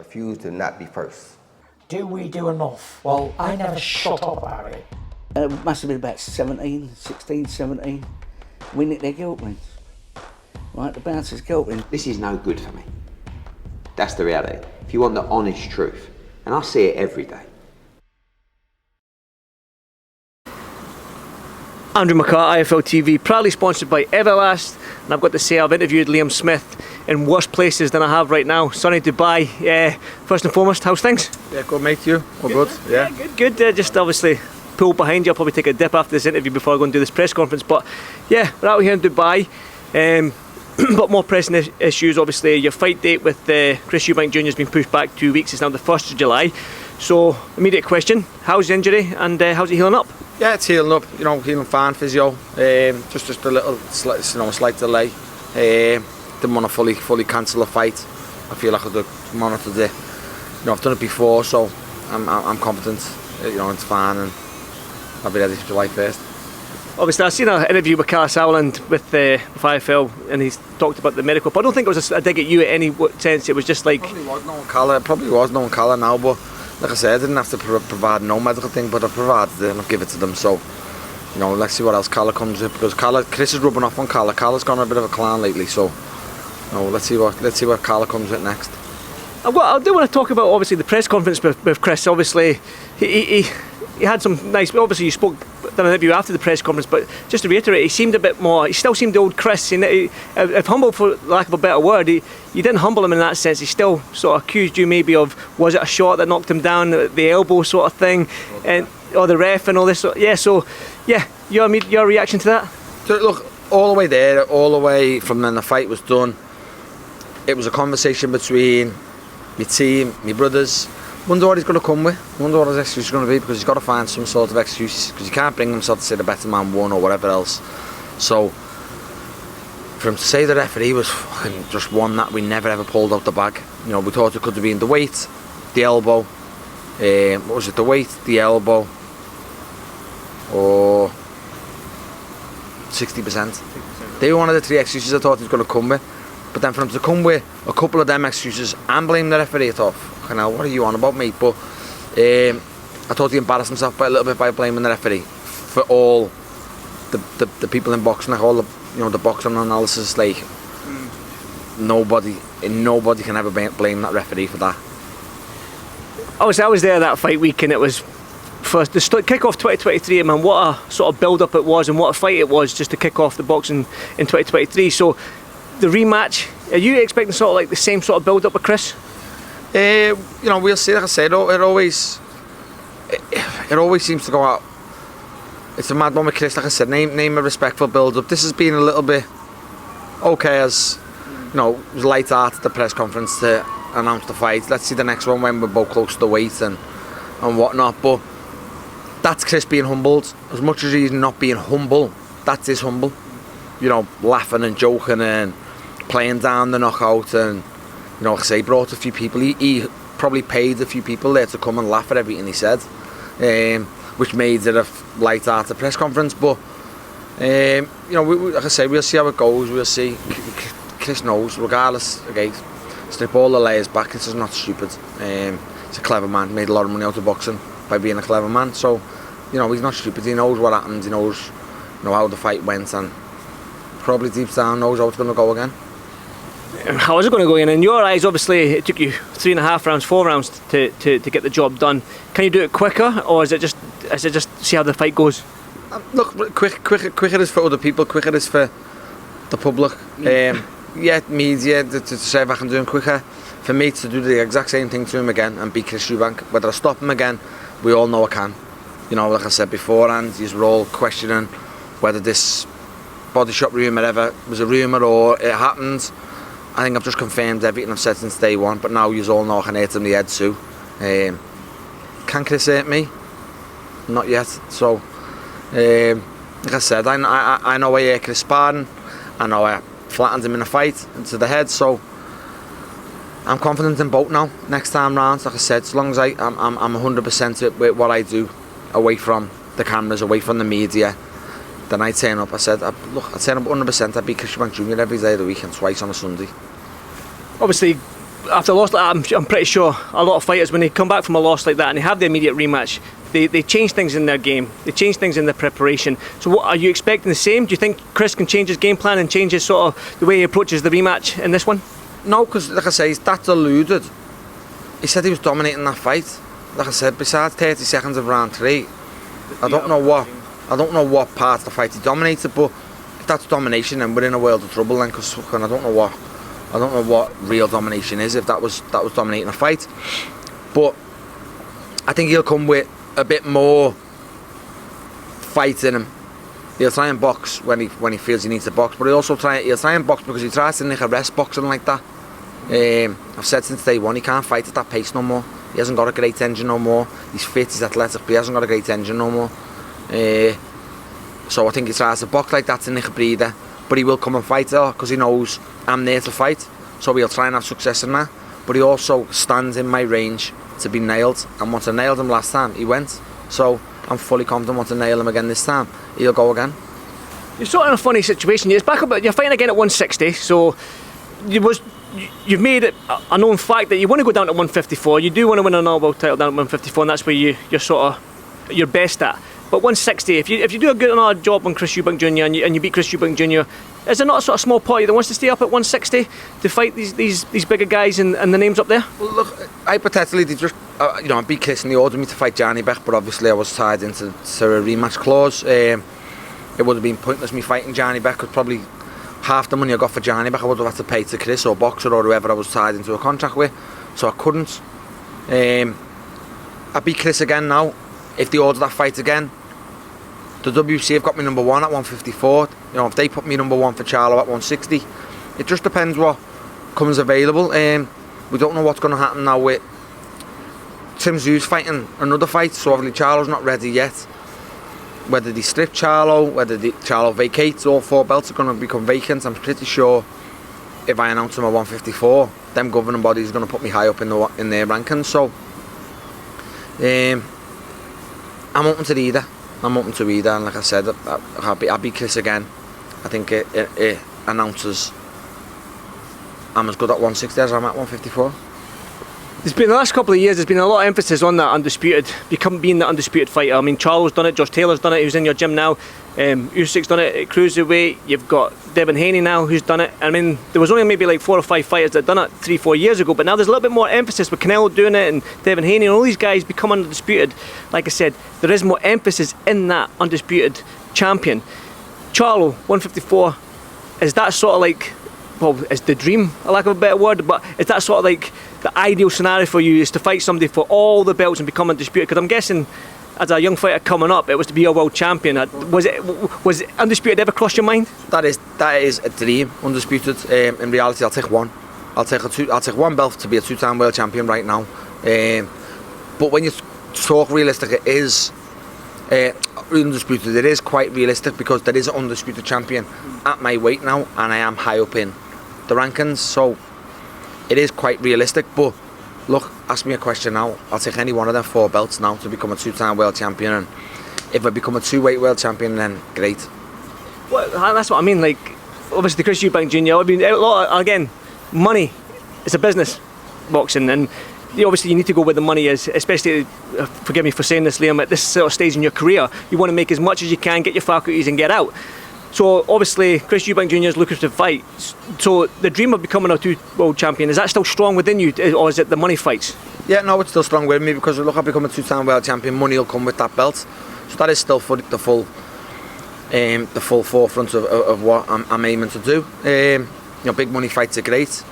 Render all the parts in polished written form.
refuse to not be first. Do we do enough? Well, I never shut up about it. It must have been about 16, 17. We nicked their guilt rings. Right, the bouncer's guilt ring. This is no good for me. That's the reality. If you want the honest truth, and I see it every day. Andrew McCART, IFL TV, proudly sponsored by Everlast, and I've got to say I've interviewed Liam Smith in worse places than I have right now. Sunny Dubai. First and foremost, how's things? Yeah, good mate, you? All good? Yeah. Good. Just obviously pulled behind you. I'll probably take a dip after this interview before I go and do this press conference. But yeah, we're out here in Dubai. But more pressing issues, obviously. Your fight date with Chris Eubank Jr. has been pushed back 2 weeks. It's now the 1st of July. So, immediate question, how's the injury and how's it healing up? Yeah, it's healing up, healing fine, physio. Just a little, slight delay. Didn't want to fully cancel a fight. I feel like I could have monitored it. I've done it before, so I'm confident. It's fine, and I'll be ready for July 1st. Obviously, I've seen an interview with Kalle with IFL, and he's talked about the medical, but I don't think it was a dig at you at any sense. It was just like... Probably was knowing Kalle now, but like I said, I didn't have to provide no medical thing, but I provided it and I've given it to them. So, let's see what else Kalle comes with, because Chris is rubbing off on Kalle. Kalle's gone on a bit of a clown lately, so let's see what Kalle comes with next. I do want to talk about obviously the press conference with Chris. Obviously, he had some nice. Obviously, you done an interview after the press conference, but just to reiterate, he seemed a bit more. He still seemed the old Chris. If humble, for lack of a better word, you didn't humble him in that sense. He still sort of accused you maybe of, was it a shot that knocked him down, the elbow sort of thing, or the ref and all this. Your reaction to that? So, look, all the way there, all the way from when the fight was done, it was a conversation between my team, my brothers. Wonder what he's going to come with. Wonder what his excuse is going to be, because he's got to find some sort of excuse, because he can't bring himself to say the better man won or whatever else. So for him to say the referee was fucking just one that we never ever pulled out the bag. We thought it could have been the weight, the elbow. What was it? The weight, the elbow, or 60%. They were one of the three excuses I thought he was going to come with. But then for him to come with a couple of them excuses and blame the referee, I thought, fucking hell, what are you on about, mate? But I thought he embarrassed himself by a little bit by blaming the referee for all the people in boxing, like all the boxing analysis. Like nobody can ever blame that referee for that. Obviously, I was there that fight week, and it was first the kick-off 2023. Man, what a sort of build-up it was, and what a fight it was just to kick off the boxing in 2023. So. The rematch, are you expecting sort of like the same sort of build up with Chris? We'll see. Like I said, it always seems to go out. It's a mad one with Chris. Like I said, name a respectful build up. This has been a little bit okay, as it was light art at the press conference to announce the fight. Let's see the next one when we're both close to the weight and whatnot. But that's Chris being humbled. As much as he's not being humble, that is humble. Laughing and joking and playing down the knockout, and like I say, brought a few people. He probably paid a few people there to come and laugh at everything he said, which made it a light-hearted press conference. But like I say, we'll see how it goes. We'll see. Chris knows, regardless. Okay, strip all the layers back. This is not stupid. He's a clever man. Made a lot of money out of boxing by being a clever man. So he's not stupid. He knows what happened. He knows how the fight went, and probably deep down knows how it's going to go again. How is it going to go in? In your eyes, obviously, it took you 3.5 rounds, 4 rounds to get the job done. Can you do it quicker, or is it just see how the fight goes? Look, quicker is for other people. Quicker is for the public. Media to say if I can do him quicker. For me to do the exact same thing to him again and beat Chris Eubank, whether I stop him again, we all know I can. Like I said beforehand, we're all questioning whether this body shop rumour ever was a rumour or it happened. I think I've just confirmed everything I've said since day one, but now you all know I can hit him in the head too. Can Chris hurt me? Not yet. So, like I said, I know I hurt Chris sparring. I know I flattened him in a fight into the head, so I'm confident in both now. Next time round, like I said, as long as I'm 100% with what I do, away from the cameras, away from the media, then I turn up. I said, I turn up 100%. I beat Chris Eubank Jr. every day of the week and twice on a Sunday. Obviously, after a loss like that, I'm pretty sure a lot of fighters, when they come back from a loss like that and they have the immediate rematch, they change things in their game, they change things in their preparation. So what are you expecting the same? Do you think Chris can change his game plan and change his sort of the way he approaches the rematch in this one? No, because like I say, that's alluded. He said he was dominating that fight. Like I said, besides 30 seconds of round 3, I don't know what part of the fight he dominated, but if that's domination, then we're in a world of trouble then, because I don't know what real domination is, if that was dominating a fight. But I think he'll come with a bit more fight in him. He'll try and box when he feels he needs to box, but he'll try and box because he tries to nick a rest boxing like that. I've said since day one he can't fight at that pace no more. He hasn't got a great engine no more. He's fit, he's athletic, but he hasn't got a great engine no more. So I think he tries to box like that to nick a breather, but he will come and fight because he knows I'm there to fight, so he'll try and have success in that. But he also stands in my range to be nailed, and once I nailed him last time, he went. So I'm fully confident once I nail him again this time, he'll go again. You're sort of in a funny situation. You're fighting again at 160, so you've made it a known fact that you want to go down to 154. You do want to win an all-world title down at 154, and that's where you're sort of your best at. But 160, if you do a good enough job on Chris Eubank Jr. and you beat Chris Eubank Jr., is there not a sort of small party that wants to stay up at 160 to fight these bigger guys and the names up there? Well, look, hypothetically, they just I beat Chris and they ordered me to fight Janibek, but obviously I was tied into a rematch clause. It would have been pointless me fighting Janibek, because probably half the money I got for Janibek I would have had to pay to Chris or Boxer or whoever I was tied into a contract with, so I couldn't. I beat Chris again now. If they order that fight again, the WC have got me number 1 at 154. If they put me number 1 for Charlo at 160, it just depends what comes available. We don't know what's going to happen now with Tim Zoo's fighting another fight, so obviously Charlo's not ready yet. Whether they strip Charlo, whether Charlo vacates, all 4 belts are going to become vacant. I'm pretty sure if I announce him at 154, them governing bodies are going to put me high up in their rankings. So I'm open to either. And like I said, I'll beat Chris again. I think it announces I'm as good at 160 as I'm at 154. There's been the last couple of years, there's been a lot of emphasis on that undisputed, being the undisputed fighter. I mean, Charlo's done it, Josh Taylor's done it, who's in your gym now. Usyk's done it at cruiserweight. You've got Devin Haney now, who's done it. I mean, there was only maybe like 4 or 5 fighters that done it 3-4 years ago, but now there's a little bit more emphasis with Canelo doing it and Devin Haney and all these guys become undisputed. Like I said, there is more emphasis in that undisputed champion. Charlo, 154, is that sort of like, well, it's the dream, for lack of a better word, but is that sort of like the ideal scenario for you, is to fight somebody for all the belts and become undisputed? Because I'm guessing, as a young fighter coming up, it was to be a world champion. Was undisputed ever crossed your mind? That is a dream, undisputed. In reality, I'll take one. I'll take one belt to be a 2-time world champion right now. But when you talk realistic, it is undisputed. It is quite realistic because there is an undisputed champion at my weight now, and I am high up in the rankings. So it is quite realistic. But look, ask me a question now. I'll take any one of them 4 belts now to become a 2-time world champion, and if I become a 2-weight world champion, then great. Well, that's what I mean. Like, obviously, Chris Eubank Jr. I mean, again, money. It's a business, boxing, and obviously you need to go where the money is. Especially, forgive me for saying this, Liam, at this sort of stage in your career, you want to make as much as you can, get your faculties, and get out. So obviously, Chris Eubank Jr. is looking to fight. So the dream of becoming a 2-world champion, is that still strong within you, or is it the money fights? Yeah, no, it's still strong with me, because look, I've become a 2-time world champion. Money will come with that belt, so that is still for the full forefront of what I'm aiming to do. Big money fights are great.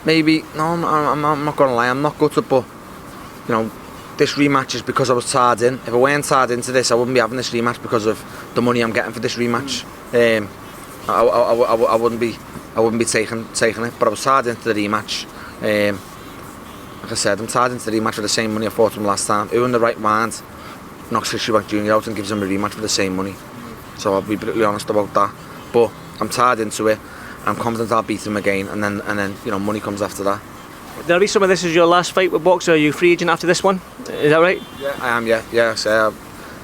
Maybe no, I'm not gonna lie, I'm not gutted, but this rematch is because I was tied in. If I weren't tied into this, I wouldn't be having this rematch because of the money I'm getting for this rematch. I wouldn't be taking it, but I was tied into the rematch. Like I said, I'm tied into the rematch for the same money I fought him last time. Who in the right mind knocks Chris Eubank Jr. out and gives him a rematch for the same money? So I'll be brutally honest about that. But I'm tied into it. I'm confident I'll beat him again, and then money comes after that. There'll be some of this as your last fight with Boxer. Are you free agent after this one? Is that right? Yeah, I am. Yeah. So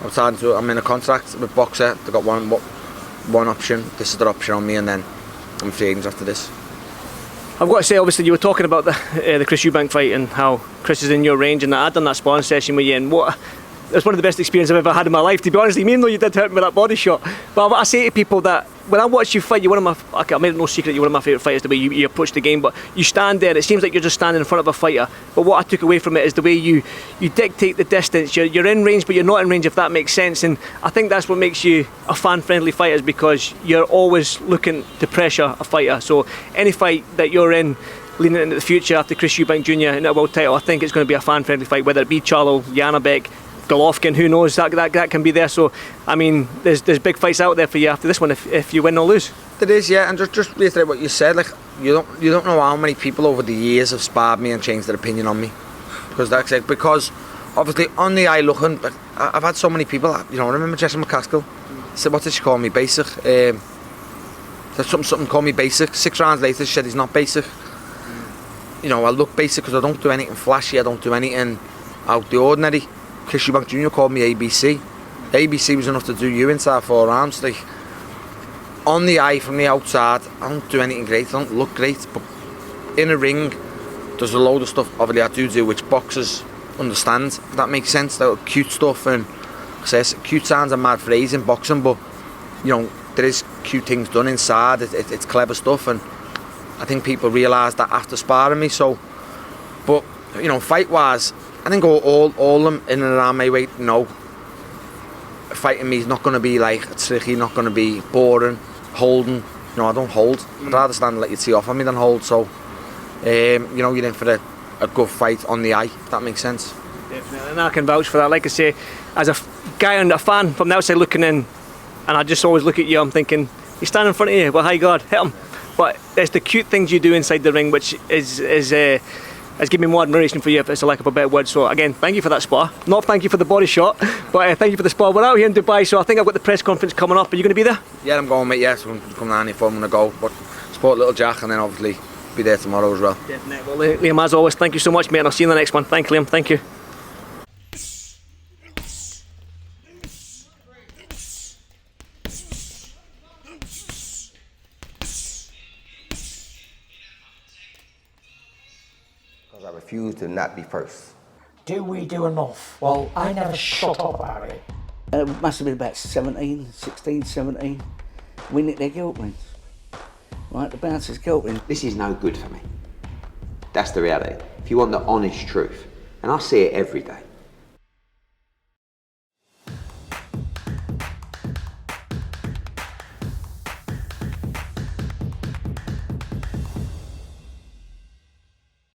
I'm tied into it. I'm in a contract with Boxer. They've got one option. This is their option on me, and then I'm free agent after this. I've got to say, obviously, you were talking about the Chris Eubank fight and how Chris is in your range, and I'd done that sparring session with you, and it's one of the best experiences I've ever had in my life, to be honest. Even though you did hurt me with that body shot, but I say to people that when I watch you fight, you're one of my. I made it no secret you're one of my favourite fighters. The way you approach the game, but you stand there. It seems like you're just standing in front of a fighter. But what I took away from it is the way you dictate the distance. You're in range, but you're not in range, if that makes sense. And I think that's what makes you a fan-friendly fighter, is because you're always looking to pressure a fighter. So any fight that you're in, leaning into the future after Chris Eubank Jr. in a world title, I think it's going to be a fan-friendly fight, whether it be Charlo, Janabek, Golovkin, who knows, that can be there. So I mean, there's big fights out there for you after this one if you win or lose. There is, yeah, and just reiterate what you said. Like, you don't know how many people over the years have sparred me and changed their opinion on me, because obviously on the eye looking, like, I've had so many people. I remember Jessica McCaskill said, what did she call me? Basic. Said something called me basic. 6 rounds later, she said he's not basic. I look basic because I don't do anything flashy. I don't do anything out the ordinary. Chris Eubank Jr. called me ABC. ABC was enough to do you inside 4 rounds. Like, on the eye from the outside, I don't do anything great. I don't look great, but in a ring, there's a load of stuff obviously I do which boxers understand. If that makes sense. That cute stuff, and says cute sounds a mad phrase in boxing, but there is cute things done inside. It's clever stuff, and I think people realise that after sparring me. So, but fight wise, I think all of them in and around my weight, fighting me is not going to be like tricky, not going to be boring, holding. I don't hold. I'd rather stand and let you tee off on me than hold. So, you're in for a good fight on the eye, if that makes sense. Definitely, and I can vouch for that. Like I say, as a guy and a fan from the outside looking in, and I just always look at you, I'm thinking, he's standing in front of you, well, hi God, hit him. But it's the cute things you do inside the ring which is given me more admiration for you, if it's a lack of a better word. So again, thank you for that spar. Not thank you for the body shot, but thank you for the spar. We're out here in Dubai, so I think I've got the press conference coming up. Are you going to be there? Yeah, I'm going, mate. Yeah, so I'm coming down here for I'm going to go. But support little Jack, and then obviously be there tomorrow as well. Definitely. Well, Liam, as always, thank you so much, mate, and I'll see you in the next one. Thank you, Liam. Thank you. I refuse to not be first. Do we do enough? Well, I never shut up about it. It must have been about 16, 17. We nicked their guilt rings. Right, the bouncer's guilt ring. This is no good for me. That's the reality. If you want the honest truth, and I see it every day,